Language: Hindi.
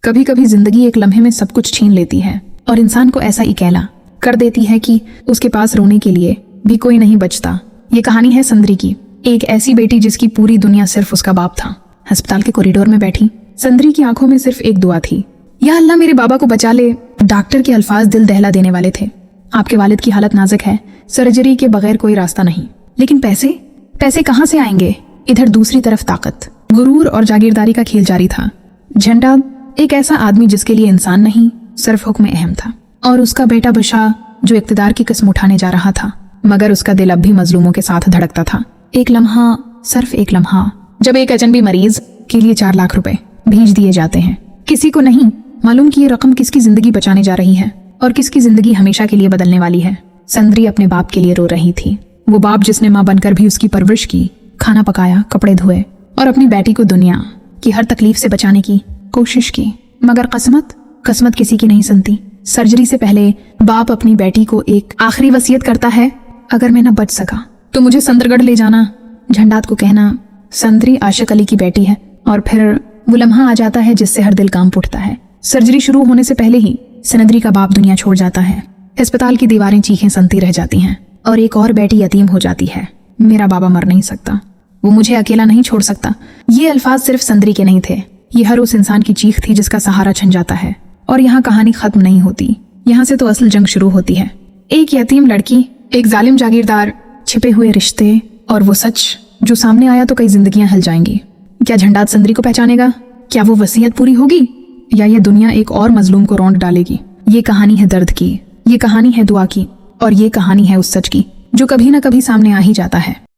कभी कभी जिंदगी एक लम्हे में सब कुछ छीन लेती है और इंसान को ऐसा अकेला कर देती है कि उसके पास रोने के लिए भी कोई नहीं बचता। ये कहानी है संद्री की, एक ऐसी बेटी जिसकी पूरी दुनिया सिर्फ उसका बाप था। अस्पताल के कॉरिडोर में बैठी संद्री की आंखों में सिर्फ एक दुआ थी, या अल्लाह मेरे बाबा को बचा ले। डॉक्टर के अल्फाज दिल दहला देने वाले थे। आपके वालिद की हालत नाजुक है, सर्जरी के बगैर कोई रास्ता नहीं। लेकिन पैसे कहाँ से आएंगे? इधर दूसरी तरफ ताकत, गुरूर और जागीरदारी का खेल जारी था। झंडा एक ऐसा आदमी जिसके लिए इंसान नहीं सिर्फ हुक्म अहम था, और उसका बेटा बशा जो इक्तिदार की किस्म उठाने जा रहा था, मगर उसका दिल अब भी मजलूमों के साथ धड़कता था। एक लम्हा, सिर्फ एक लम्हा, जब एक अजनबी मरीज के लिए 4 लाख रुपए भेज दिए जाते हैं। किसी को नहीं मालूम कि ये रकम किसकी जिंदगी बचाने जा रही है और किसकी जिंदगी हमेशा के लिए बदलने वाली है। संद्री अपने बाप के लिए रो रही थी, वो बाप जिसने माँ बनकर भी उसकी परवरिश की, खाना पकाया, कपड़े धोए और अपनी बेटी को दुनिया की हर तकलीफ से बचाने की कोशिश की। मगर किस्मत किसी की नहीं सुनती। सर्जरी से पहले बाप अपनी बेटी को एक आखिरी वसीयत करता है, अगर मैं न बच सका तो मुझे संद्रगढ़ ले जाना। झंडात को कहना संद्री आशिक अली की बेटी है, और फिर वो लम्हा आ जाता है जिससे हर दिल कांप उठता है। सर्जरी शुरू होने से पहले ही संद्री का बाप दुनिया छोड़ जाता है। अस्पताल की दीवारें चीखें सुनती रह जाती हैं और एक और बेटी यतीम हो जाती है। मेरा बाबा मर नहीं सकता, वो मुझे अकेला नहीं छोड़ सकता। ये अल्फाज सिर्फ संद्री के नहीं थे, ये हर उस इंसान की चीख थी जिसका सहारा छिन जाता है। और यहाँ कहानी खत्म नहीं होती, यहाँ से तो असल जंग शुरू होती है। एक यतीम लड़की, एक जालिम जागीरदार, छिपे हुए रिश्ते और वो सच जो सामने आया तो कई जिंदगियां हिल जाएंगी। क्या झंडात संद्री को पहचानेगा? क्या वो वसीयत पूरी होगी, या ये दुनिया एक और मजलूम को रौंद डालेगी? ये कहानी है दर्द की, ये कहानी है दुआ की, और ये कहानी है उस सच की जो कभी ना कभी सामने आ ही जाता है।